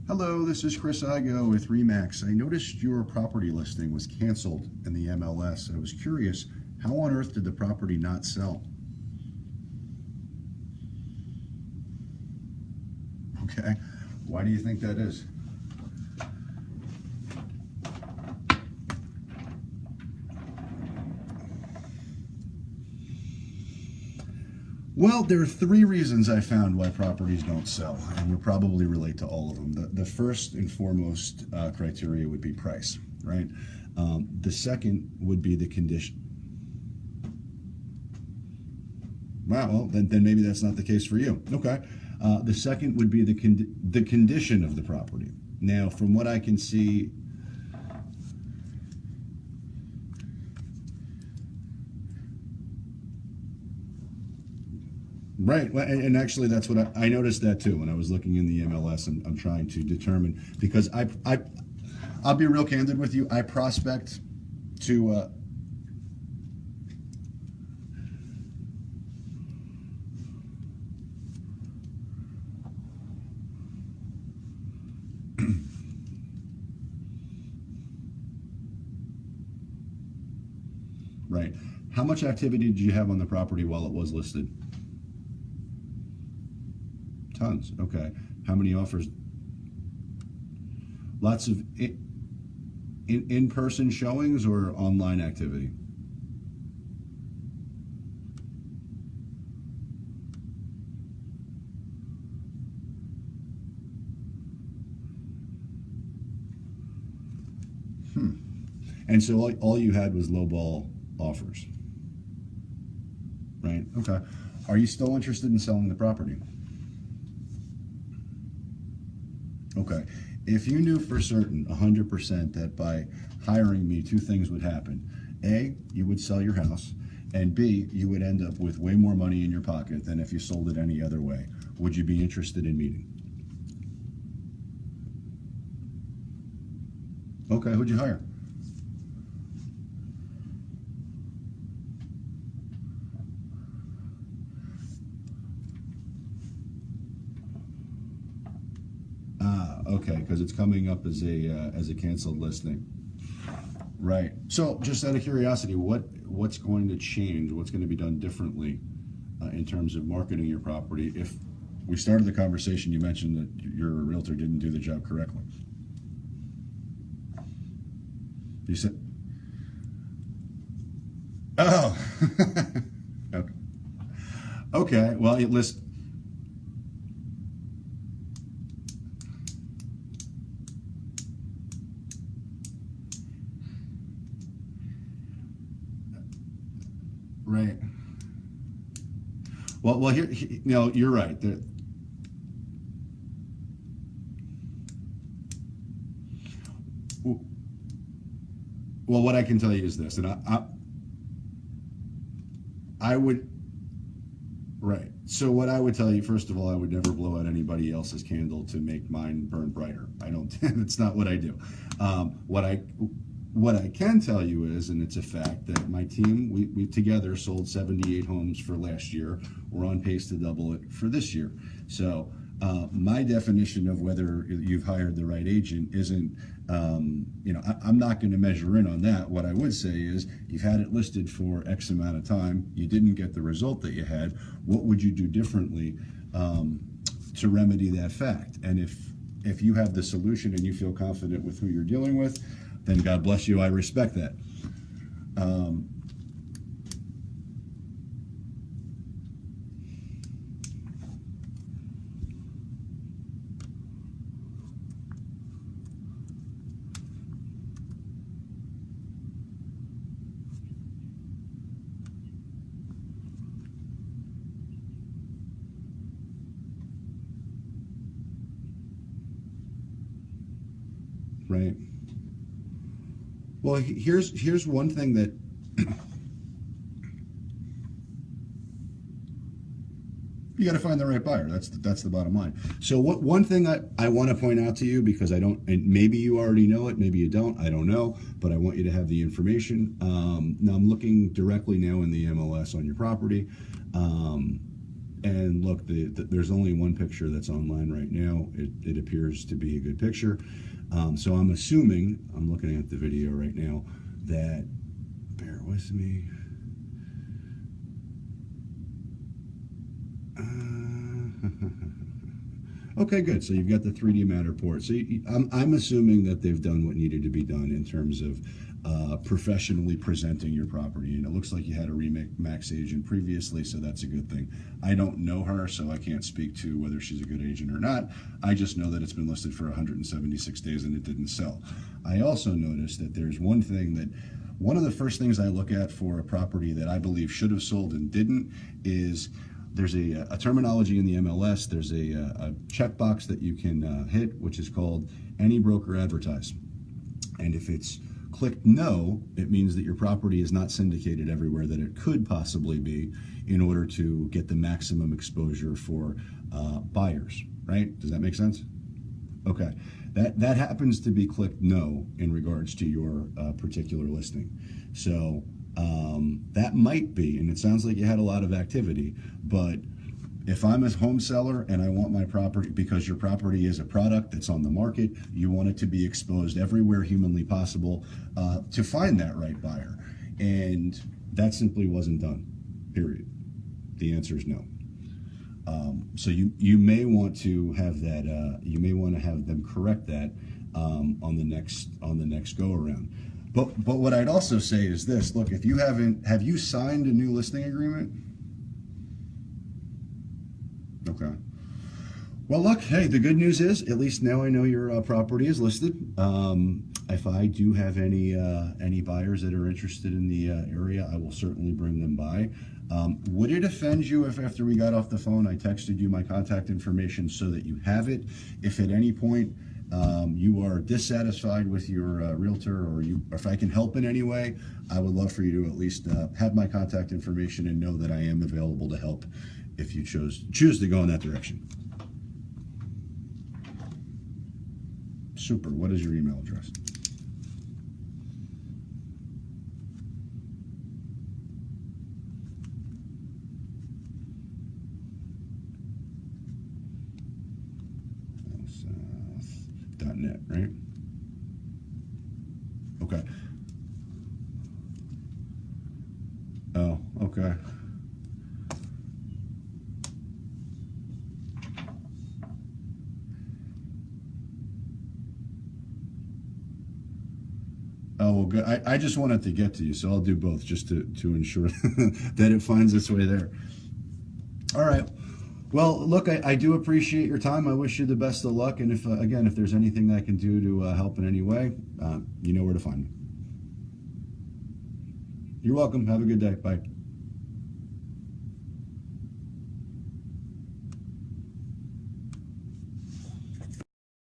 Hello, this is Chris Igoe with Remax. I noticed your property listing was canceled in the MLS. I was curious, how on earth did the property not sell? Okay, why do you think that is? Well, there are three reasons I found why properties don't sell, and you'll probably relate to all of them. The first and foremost criteria would be price, right? The second would be the condition. Wow, well, then maybe that's not the case for you. Okay. The second would be the condition of the property. Now, from what I can see, right, well, and actually that's what I noticed that too when I was looking in the MLS. And I'm trying to determine, because I'll be real candid with you. I prospect to right. How much activity did you have on the property while it was listed? Tons. Okay. How many offers? Lots of in-person showings or online activity? And so all you had was lowball offers, right? Okay. Are you still interested in selling the property? Okay. If you knew for certain, 100%, that by hiring me, two things would happen. A, you would sell your house, and B, you would end up with way more money in your pocket than if you sold it any other way. Would you be interested in meeting? Okay, who'd you hire? Okay, because it's coming up as a canceled listing. Right. So, just out of curiosity, what's going to change? What's going to be done differently in terms of marketing your property? If we started the conversation, you mentioned that your realtor didn't do the job correctly. You said, "Oh, okay." Okay. Well, listen. Right. Well, here, no, you're right. Well, what I can tell you is this, and I would, right. So what I would tell you, first of all, I would never blow out anybody else's candle to make mine burn brighter. I don't. That's not what I do. What I can tell you is, and it's a fact, that my team, we together sold 78 homes for last year. We're on pace to double it for this year. So my definition of whether you've hired the right agent isn't, I'm not going to measure in on that. What I would say is, you've had it listed for X amount of time. You didn't get the result that you had. What would you do differently to remedy that fact? And if you have the solution and you feel confident with who you're dealing with, then God bless you. I respect that. Right. Well, here's one thing that you got to find the right buyer. That's the bottom line. So one thing I want to point out to you, because I don't, and maybe you already know it, maybe you don't, I don't know, but I want you to have the information. Now I'm looking directly now in the MLS on your property. And look, there's only one picture that's online right now. It appears to be a good picture. So I'm assuming, I'm looking at the video right now, that, bear with me. Okay, good. So you've got the 3D Matterport. So I'm assuming that they've done what needed to be done in terms of professionally presenting your property. And it looks like you had a RE/MAX agent previously, so that's a good thing. I don't know her, so I can't speak to whether she's a good agent or not. I just know that it's been listed for 176 days and it didn't sell. I also noticed that there's one thing that, one of the first things I look at for a property that I believe should have sold and didn't is there's a terminology in the MLS. There's a checkbox that you can hit, which is called any broker advertise. And if it's clicked no, it means that your property is not syndicated everywhere that it could possibly be in order to get the maximum exposure for buyers, right? Does that make sense? Okay, that happens to be clicked no in regards to your particular listing. So that might be, and it sounds like you had a lot of activity, but if I'm a home seller and I want my property, because your property is a product that's on the market, you want it to be exposed everywhere humanly possible to find that right buyer. And that simply wasn't done, period. The answer is no. So you may want to have that, you may want to have them correct that on the next go around. But what I'd also say is this, look, if you have you signed a new listing agreement? Okay. Well, look, hey, the good news is, at least now I know your property is listed. If I do have any buyers that are interested in the area, I will certainly bring them by. Would it offend you if after we got off the phone, I texted you my contact information so that you have it? If at any point you are dissatisfied with your realtor, or if I can help in any way, I would love for you to at least have my contact information and know that I am available to help if you choose to go in that direction. Super. What is your email address? .net, right? Okay. Oh, okay. Oh, well, good. I just wanted to get to you, so I'll do both just to ensure that it finds its way there. All right. Well, look, I do appreciate your time. I wish you the best of luck. And if, again, if there's anything I can do to help in any way, you know where to find me. You're welcome. Have a good day. Bye.